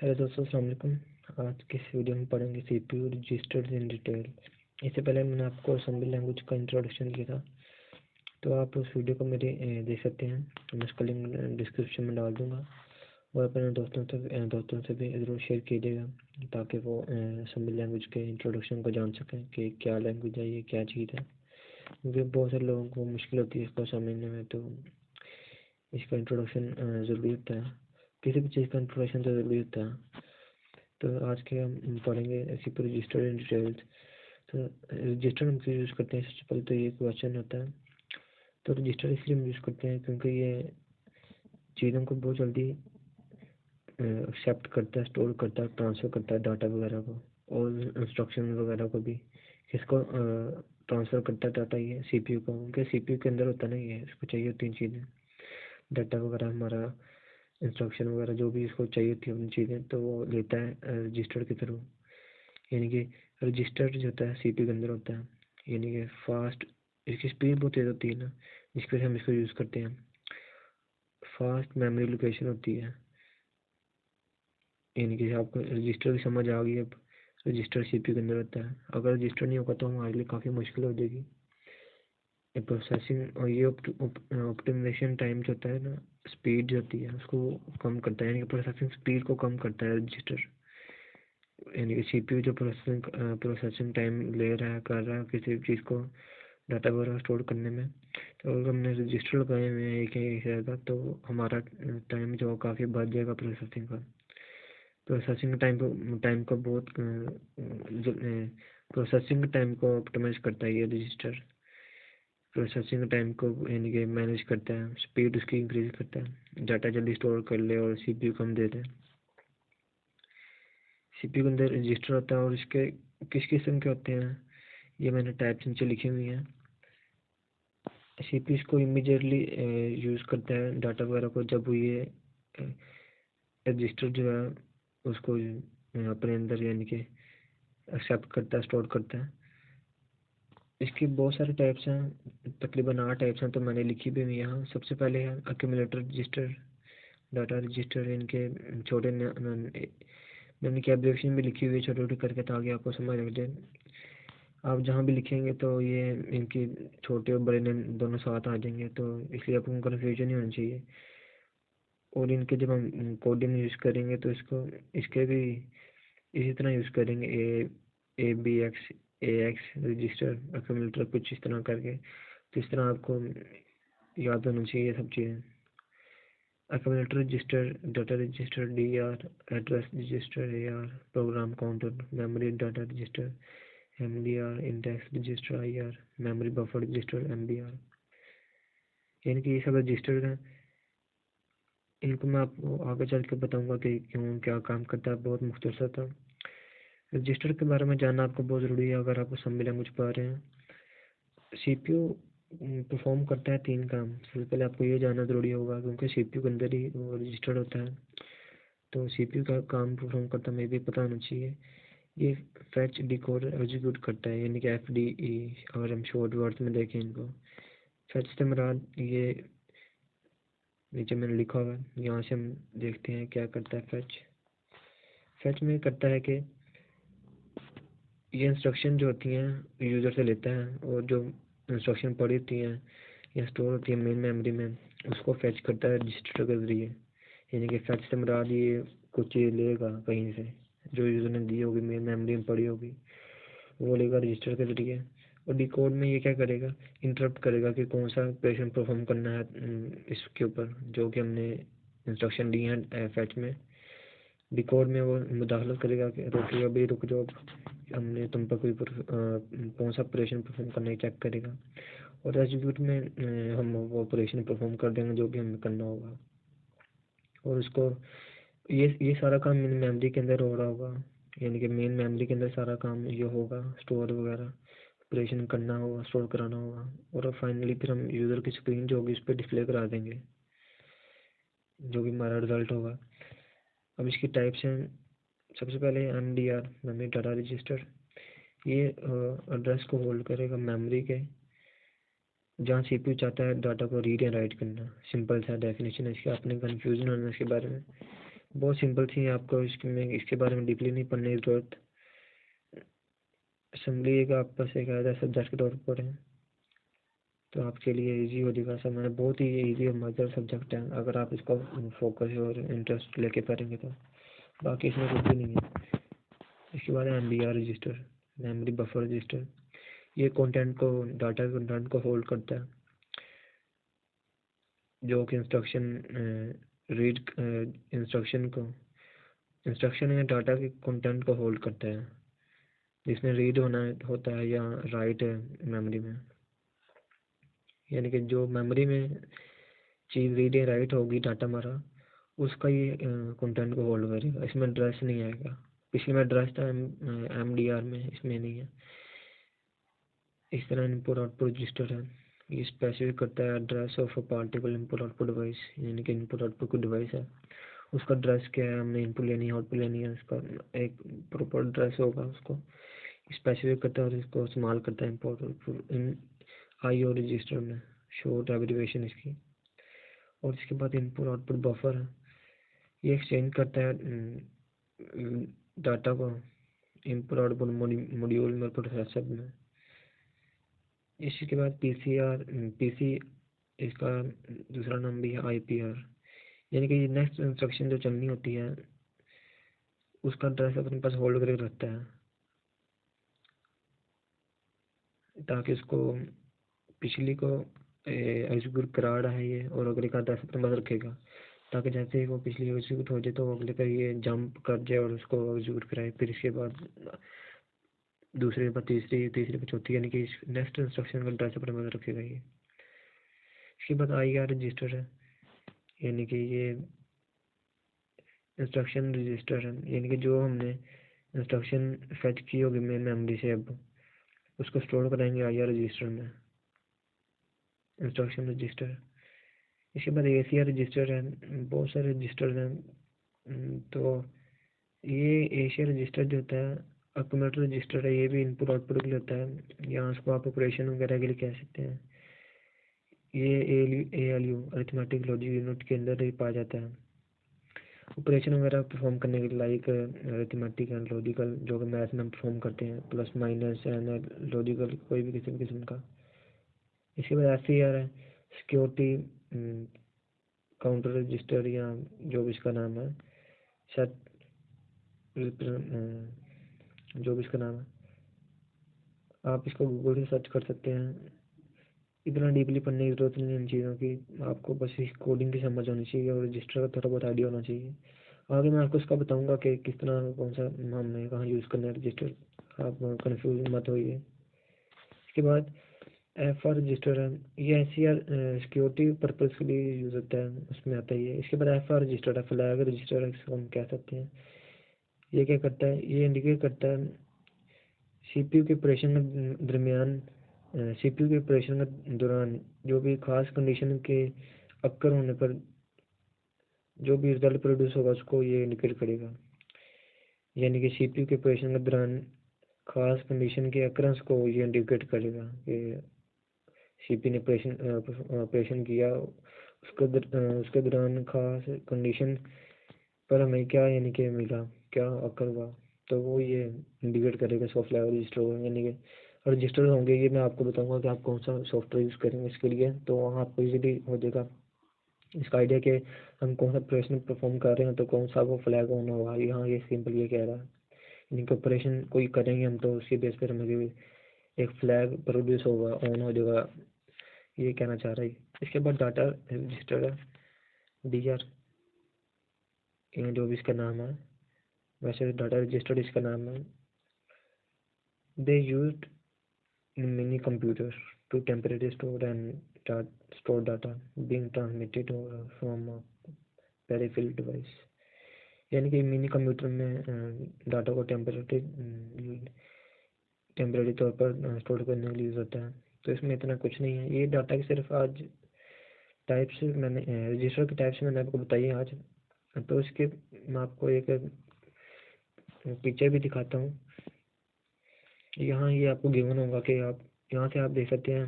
Hello दोस्तों, अस्सलाम वालेकुम। आज के इस वीडियो में पढ़ेंगे सीपीयू रजिस्टर्स इन डिटेल। इससे पहले मैंने आपको असेंबली लैंग्वेज का इंट्रोडक्शन किया था, तो आप उस वीडियो को मेरे देख सकते हैं। मैं उसका लिंक डिस्क्रिप्शन में डाल दूंगा और अपने दोस्तों से भी ज़रूर शेयर कीजिएगा ताकि वो असेंबली लैंग्वेज के इंट्रोडक्शन को जान सकें कि क्या लैंग्वेज है, ये क्या चीज़ है। क्योंकि बहुत सारे लोगों को मुश्किल होती है इसको समझने में, तो इसका इंट्रोडक्शन ज़रूरी होता है। किसी भी चीज़ का इंट्रोडक्शन तो ज़रूरी होता है। तो आज के हम पढ़ेंगे सीपीयू रजिस्टर इन डिटेल्स। तो रजिस्टर हम क्यों यूज़ करते हैं, सबसे पहले तो ये क्वेश्चन होता है। तो रजिस्टर इसलिए हम यूज़ करते हैं क्योंकि ये चीज़ों को बहुत जल्दी एक्सेप्ट करता है, स्टोर करता है, ट्रांसफ़र करता है डाटा वगैरह को, और इंस्ट्रक्शन वगैरह को भी। किसको ट्रांसफ़र करता है डाटा? ये सीपीयू को, क्योंकि सीपीयू के अंदर होता है ना, ये इसको चाहिए होती हैं चीज़ें, डाटा वगैरह, हमारा इंस्ट्रक्शन वगैरह जो भी इसको चाहिए होती है उन चीज़ें, तो वो लेता है रजिस्टर के थ्रू। यानी कि रजिस्टर जो होता है सीपीयू के अंदर होता है, यानी कि फास्ट, इसकी स्पीड बहुत तेज़ होती है ना, जिसकी वजह से हम इसको यूज़ करते हैं। फास्ट मेमोरी लोकेशन होती है, यानी कि आपको रजिस्टर की समझ आ गई अब। रजिस्टर सीपीयू के अंदर होता है। अगर रजिस्टर नहीं होगा तो हमारे लिए काफ़ी मुश्किल हो जाएगी ये प्रोसेसिंग, और ये ऑप्टिमाइजेशन टाइम जो होता है ना, स्पीड जो होती है उसको कम करता है, यानी कि प्रोसेसिंग स्पीड को कम करता है रजिस्टर। यानी कि सीपीयू जो प्रोसेसिंग टाइम ले रहा है, कर रहा है किसी भी चीज़ को, डाटा वगैरह स्टोर करने में, तो अगर हमने रजिस्टर लगाए हुए हैं एक ही जगह, तो हमारा टाइम जो काफ़ी बढ़ जाएगा प्रोसेसिंग का। प्रोसेसिंग टाइम को बहुत प्रोसेसिंग टाइम को ऑप्टिमाइज करता है ये रजिस्टर। प्रोसेसिंग टाइम को यानी कि मैनेज करता है, स्पीड उसकी इंक्रीज करता है, डाटा जल्दी स्टोर कर ले और सीपीयू कम दे दे। सीपीयू के अंदर रजिस्टर होता है और इसके किस किस्म के होते हैं ये मैंने टाइप्स नीचे लिखी हुई हैं। सीपीयू इसको इमीडिएटली यूज़ करता है डाटा वगैरह को, जब ये रजिस्टर जो है उसको अपने अंदर यानी कि एक्सेप्ट करता है, स्टोर करता है। इसकी बहुत सारे टाइप्स हैं, तकरीबन 8 टाइप्स हैं, तो मैंने लिखी भी हुई है यहाँ। सबसे पहले है अक्यूमुलेटर रजिस्टर, डाटा रजिस्टर। इनके छोटे मैंने क्या एब्रिविएशन भी लिखी हुई है छोटे छोटे करके, ताकि आपको समझ लग जाए। आप जहाँ भी लिखेंगे तो ये इनकी छोटे और बड़े नेम दोनों साथ आ जाएंगे, तो इसलिए आपको कन्फ्यूजन नहीं होनी चाहिए। और इनके जब हम कोडिंग यूज़ करेंगे तो इसको इसके भी इसी तरह यूज़ करेंगे, A B X, A X register, accumulator, कुछ इस तरह करके। तो इस तरह आपको याद होना चाहिए सब चीज़ें। Accumulator register, data register D R, address register A R, program counter, memory data register M D R, index register I R, memory buffer register M B R. यानी कि ये सब रजिस्टर हैं। इनको मैं आपको आगे चल के बताऊंगा कि क्यों क्या काम करता है, बहुत मुख्तसर था। रजिस्टर के बारे में जानना आपको बहुत ज़रूरी है अगर आप असेंबली लैंग्वेज पढ़ रहे हैं। सीपीयू परफॉर्म करता है 3 काम। सबसे पहले आपको ये जानना ज़रूरी होगा, क्योंकि सीपीयू के अंदर ही वो रजिस्टर्ड होता है, तो सीपीयू का काम परफॉर्म करता है हमें भी पता होना चाहिए। ये फैच, डिकोड, एग्जीक्यूट करता है, यानी कि एफ डी ई, अगर हम शॉर्ट वर्ड्स में देखें इनको। फैच से मुराद ये नीचे मैंने लिखा हुआ है, यहाँ से हम देखते हैं क्या करता है फैच। फैच में करता है कि ये इंस्ट्रक्शन जो होती हैं यूज़र से लेता है, और जो इंस्ट्रक्शन पड़ी होती हैं या स्टोर होती है मेन मेमोरी में, उसको फैच करता है रजिस्टर के ज़रिए। यानी कि फैच से मुराद ये कुछ चीज़ लेगा कहीं से जो यूज़र ने दी होगी, मेन मेमोरी में पड़ी होगी, वो लेगा रजिस्टर के ज़रिए। और डिकोड में ये क्या करेगा, इंटरप्ट करेगा कि कौन सा ऑपरेशन परफॉर्म करना है इसके ऊपर जो कि हमने इंस्ट्रक्शन दी हैं फैच में। डिकोड में वो मुदाखलत करेगा कि रोकेगा भाई, रुक जाओ, हमने तुम पर कोई कौन सा ऑपरेशन परफॉर्म करना है चेक करेगा। और एग्जीक्यूट में हम वो ऑपरेशन परफॉर्म कर देंगे जो भी हमें करना होगा। और उसको ये सारा काम मेन मेमोरी के अंदर हो रहा होगा, यानी कि मेन मेमोरी के अंदर सारा काम ये होगा, स्टोर वगैरह ऑपरेशन करना होगा, स्टोर कराना होगा। और फाइनली फिर हम यूज़र की स्क्रीन जो होगी उस पर डिस्प्ले करा देंगे जो भी हमारा रिजल्ट होगा। अब इसकी टाइप्स हैं। सबसे पहले M D R, memory data register. ये एड्रेस को होल्ड करेगा मेमोरी के, जहाँ सीपीयू चाहता है डाटा को रीड या राइट करना। सिंपल सा डेफिनेशन है इसका, आपने कन्फ्यूजन होना इसके बारे में। बहुत सिंपल थी, आपको इसके बारे में डीपली नहीं पढ़ने की जरूरत। असेंबली एक आप बस एक आधा सब्जेक्ट के तौर पर पढ़ें तो आपके लिए इजी हो जाएगा। समझना बहुत ही इजी और मजेदार सब्जेक्ट है अगर आप इसको फोकस और इंटरेस्ट लेके पढ़ेंगे तो। बाकी इसमें कुछ भी नहीं है। इसके बाद MBR register, memory buffer register. ये कंटेंट को डाटा कंटेंट को होल्ड करता है, जो कि रीड इंस्ट्रक्शन या डाटा के कंटेंट को होल्ड करता है, जिसमें रीड होता है या राइट है मेमोरी में। यानी कि जो मेमोरी में चीज़ रीड या राइट होगी डाटा हमारा, उसका ये कंटेंट को होल्ड करेगा। इसमें एड्रेस नहीं आएगा। पिछले में एड्रेस था MDR में, इसमें नहीं है। इस तरह इनपुट आउटपुट रजिस्टर है, ये स्पेसिफिक करता है address of a particular input output device. यानी कि इनपुट आउटपुट कोई डिवाइस है, उसका एड्रेस क्या है, हमने इनपुट लेनी है आउटपुट लेनी है, उसका एक प्रॉपर एड्रेस होगा, उसको स्पेसिफिक करता है और इसको इस्तेमाल करता है इम्पोर्ट इन IO रजिस्टर में, शॉर्ट एब्रिविएशन इसकी। और इसके बाद इनपुट आउटपुट बफर है, ये एक्सचेंज करता है डाटा को इनपुट आउटपुट मॉड्यूल में प्रोसेसर में। इसके बाद PC, इसका दूसरा नाम भी है IPR। यानी कि नेक्स्ट इंस्ट्रक्शन जो चलनी होती है उसका एड्रेस अपने पास होल्ड करके रखता है, ताकि उसको पिछली को एग्जीक्यूट करा रहा है ये, और अगले का एड्रेस अपने पास रखेगा, ताकि जैसे ही वो पिछली एग्जीक्यूट हो जाए तो वो अगले का ये जंप कर जाए और उसको एग्जीक्यूट कराए। फिर इसके बाद दूसरे के बाद तीसरे पर चौथी, यानी कि नेक्स्ट इंस्ट्रक्शन का एड्रेस अपने पास रखेगा ये। इसके बाद IR रजिस्टर है, यानी कि ये इंस्ट्रक्शन रजिस्टर है, यानी कि जो हमने इंस्ट्रक्शन फेच की होगी मेन मेमोरी से, अब उसको स्टोर कराएंगे IR रजिस्टर में, इंस्ट्रक्शन रजिस्टर। इसके बाद ACR रजिस्टर है, बहुत सारे रजिस्टर हैं। तो ये ACR रजिस्टर जो होता है अक्यूमुलेटर रजिस्टर है, ये भी इनपुट आउटपुट के लिए होता है, या उसको आप ऑपरेशन वगैरह के लिए कह सकते हैं। ये ALU अरिथमेटिक लॉजिक यूनिट के अंदर ही पाया जाता है, ऑपरेशन वगैरह परफॉर्म करने के लिए, लाइक अरिथमेटिक एंड लॉजिकल, जो कि मैथ में परफॉर्म करते हैं, प्लस माइनस एंड लॉजिकल कोई भी किसी भी किस्म का। इसके बाद SCR है, सिक्योरिटी काउंटर रजिस्टर, या जो भी इसका नाम है, सेट जो भी इसका नाम है, आप इसको गूगल से सर्च कर सकते हैं। इतना डीपली पढ़ने की जरूरत नहीं है इन चीज़ों की, आपको बस इस कोडिंग की समझ होनी चाहिए और रजिस्टर का थोड़ा बहुत आइडिया होना चाहिए। आगे मैं आपको इसका बताऊंगा कि किस तरह कौन सा हमने कहाँ यूज़ करना है रजिस्टर, आप कंफ्यूज मत होइए। इसके बाद FR रजिस्टर है, ये SCR सिक्योरिटी पर्पज़ के लिए यूज़ होता है, उसमें आता ही है। इसके बाद FR रजिस्टर है, फ्लैग रजिस्टर है, इसको हम कह सकते हैं। ये क्या करता है, ये इंडिकेट करता है CPU के ऑपरेशन के दरमियान, CPU के ऑपरेशन के दौरान जो भी खास कंडीशन के अक्कर होने पर जो भी रिजल्ट प्रोड्यूस होगा उसको ये इंडिकेट करेगा। यानी कि CPU के ऑपरेशन के दौरान खास कंडीशन के अक्रंस को ये इंडिकेट करेगा कि CPU ने ऑपरेशन किया, उसके दौरान खास कंडीशन पर हमें क्या यानी कि मिला, क्या अकर हुआ, तो वो ये इंडिकेट करेगा सॉफ्टवेयर रजिस्टर होगा। यानी कि रजिस्टर होंगे, ये मैं आपको बताऊंगा कि आप कौन सा सॉफ्टवेयर यूज़ करेंगे इसके लिए, तो वहाँ आपको इजीली हो जाएगा इसका आइडिया कि हम कौन सा ऑपरेशन परफॉर्म कर रहे हैं तो कौन सा वो फ्लैग ऑन होगा। यहाँ ये सिंपल ये कह रहा है, यानी कि ऑपरेशन कोई करेंगे हम तो उसके बेस पर हमें एक फ्लैग प्रोड्यूस होगा, ऑन हो जाएगा, ये कहना चाह रहा है। इसके बाद डाटा रजिस्टर है, DR, जो भी इसका नाम है, वैसे डाटा रजिस्टर इसका नाम है। They used in mini computer to temporary store and store data being transmitted from peripheral device. यानी कि मिनी कंप्यूटर में डाटा को टेम्परेरी तौर पर स्टोर करने के लिए यूज़ होता है। तो इसमें इतना कुछ नहीं है, ये डाटा की सिर्फ आज टाइप्स मैंने रजिस्टर के टाइप्स मैंने आपको बताई है आज। तो इसके मैं आपको एक पिक्चर भी दिखाता हूँ। यहाँ ये आपको गिवन होगा कि आप यहाँ से आप देख सकते हैं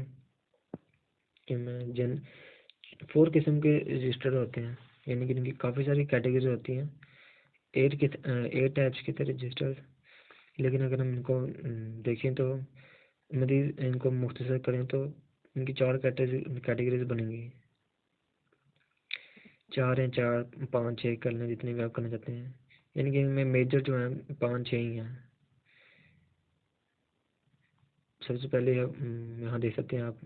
कि मैं 4 किस्म के रजिस्टर होते हैं, यानी कि इनकी काफ़ी सारी कैटेगरी होती हैं। एट टाइप्स के थे रजिस्टर, लेकिन अगर हम इनको देखें तो मज़ीद इनको मुख्तसर करें तो इनकी 4 कैटेगरीज बनेंगी। 4 हैं, 4 5 6 कर लें, जितने भी आप करना चाहते हैं। यानी कि इनमें मेजर जो हैं 5 6 ही हैं। सबसे पहले यहाँ देख सकते हैं आप,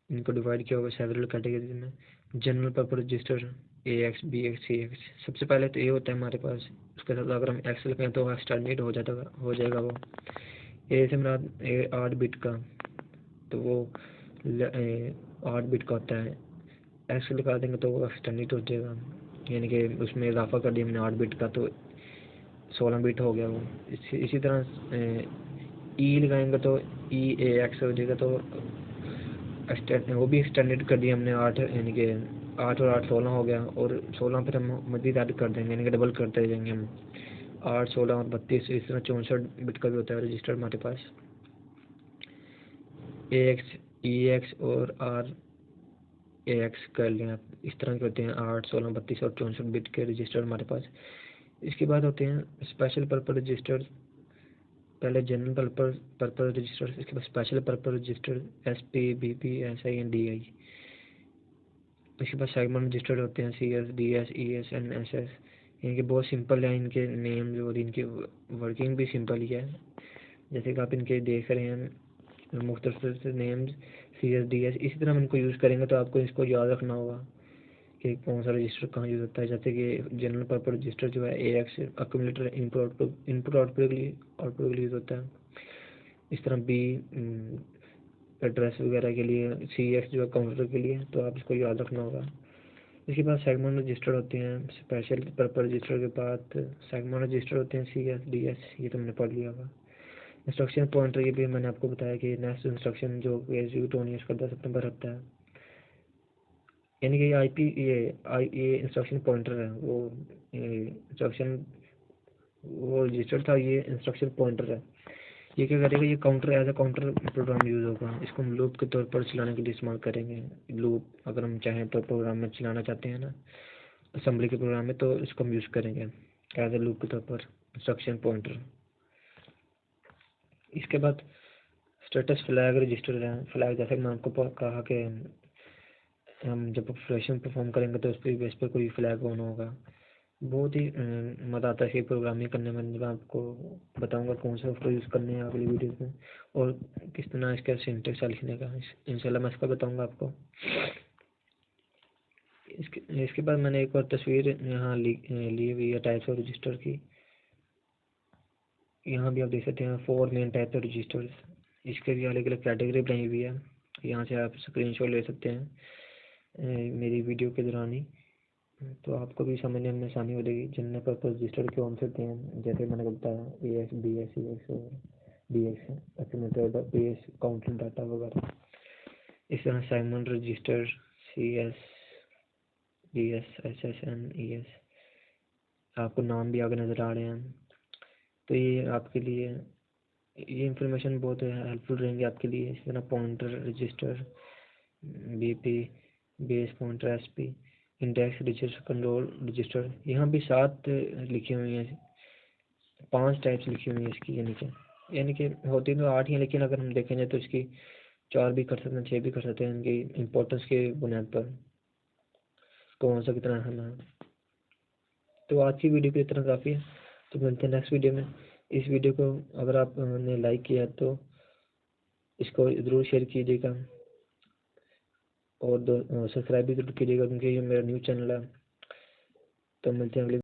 इनको डिवाइड किया होगा सेवरल कैटेगरीज में। General purpose register AX BX CX। सबसे पहले तो ये होता है हमारे पास, उसके साथ अगर हम एक्स लगाएं तो स्टैंडर्ड हो जाएगा वो। ए से मेरा 8 बिट का, तो वो 8 बिट का होता है। एक्स लगा देंगे तो वो स्टैंडर्ड हो जाएगा, यानी कि उसमें इजाफा कर दिया हमने 8 बिट का तो 16 बिट हो गया वो। इसी तरह ई लगाएंगे तो EAX हो जाएगा, तो वो भी एक्सटेंडेड कर दिया हमने 8, यानी कि 8 और 8 16 हो गया, और 16 फिर हम मज़ीद ऐड कर देंगे, यानी कि डबल करते जाएंगे हम। 8 16 और 32, इस तरह 64 बिट का भी होता है रजिस्टर हमारे पास। AX EX और RAX कर लें आप, इस तरह के होते हैं 8 16 32 और 64 बिट के रजिस्टर हमारे पास। इसके बाद होते हैं स्पेशल पर्पस रजिस्टर। पहले जनरल पर्पस रजिस्टर, इसके बाद special purpose register SP BP SI and DI। इसके बाद सेगमेंट रजिस्टर होते हैं CS DS ES and SS। इनके बहुत सिंपल है, इनके नेम्स और इनकी वर्किंग भी सिंपल ही है। जैसे कि आप इनके देख रहे हैं मुख्तलिफ नेम्स CS DS। इसी तरह हम इनको यूज़ करेंगे तो आपको इसको याद रखना होगा कि कौन सा रजिस्टर कहाँ यूज़ होता है। जैसे कि जनरल पर्पस रजिस्टर जो है AX अक्यूमुलेटर इनपुट आउटपुट के लिए यूज़ होता है। इस तरह B एड्रेस वगैरह के लिए, CX जो है काउंटर के लिए, तो आप इसको याद रखना होगा। इसके बाद सेगमेंट रजिस्टर होते हैं। स्पेशल पर्पस रजिस्टर के बाद सेगमेंट रजिस्टर होते हैं CS DS, ये तो मैंने पढ़ लिया होगा। इंस्ट्रक्शन पॉइंटर, ये भी मैंने आपको बताया कि नेक्स्ट इंस्ट्रक्शन जो एग्जीक्यूट होनी है उसका 10 सितंबर रखता है। यानी कि ये इंस्ट्रक्शन पॉइंटर है, वो इंस्ट्रक्शन वो रजिस्टर था, ये इंस्ट्रक्शन पॉइंटर है। ये क्या करेगा, ये counter as a counter program use होगा। इसको हम लूप के तौर पर चलाने के लिए इस्तेमाल करेंगे। लूप अगर हम चाहें तो प्रोग्राम में चलाना चाहते हैं ना, असेंबली के प्रोग्राम में, तो इसको हम यूज़ करेंगे एज ए लूप के तौर पर इंस्ट्रक्शन पॉइंटर। इसके बाद स्टेटस फ्लैग रजिस्टर है। फ्लैग जैसे मैंने आपको कहा कि हम जब ऑपरेशन परफॉर्म करेंगे तो उस पर बेस पर कोई फ्लैग ऑन होगा। बहुत ही मज़ा आता है प्रोग्रामिंग करने में। मैं आपको बताऊंगा कौन से सॉफ्टवेयर यूज़ करने हैं अगली वीडियोस में, और किस तरह इसका सिंटेक्स लिखने का इंशाल्लाह मैं इसका बताऊंगा आपको। इसके बाद मैंने एक और तस्वीर यहाँ ली हुई है टाइप्स ऑफ रजिस्टर की। यहाँ भी आप देख सकते हैं 4 मेन टाइप ऑफ रजिस्टर्स। इसके भी अलग अलग कैटेगरी बनाई हुई है, यहाँ से आप स्क्रीनशॉट ले सकते हैं मेरी वीडियो के दौरान ही, तो आपको भी समझने में आसानी हो जाएगी जनरल पर्पस रजिस्टर कौन से होते हैं। जैसे मैंने बताया AX BX CX और DX accumulator base counter data वगैरह। इस तरह segment register CS DS SS and ES, आपको नाम भी आगे नज़र आ रहे हैं। तो ये आपके लिए ये इंफॉर्मेशन बहुत हेल्पफुल रहेंगी आपके लिए। इस तरह pointer register BP base pointer SP index register control register, यहाँ भी 7 लिखी हुई हैं, 5 टाइप्स लिखी हुई हैं इसकी। यानी कि होती तो 8 ही हैं, लेकिन अगर हम देखेंगे तो इसकी 4 भी कर सकते हैं, 6 भी कर सकते हैं, इनकी इम्पोर्टेंस के बुनियाद पर कौन सा कितना है। तो आज की वीडियो की इतना काफ़ी है, तो मिलते हैं नेक्स्ट वीडियो में। इस वीडियो को अगर आपने लाइक किया तो इसको ज़रूर शेयर कीजिएगा, और सब्सक्राइब भी ज़रूर कीजिएगा, क्योंकि ये मेरा न्यू चैनल है। तो मिलते हैं अगले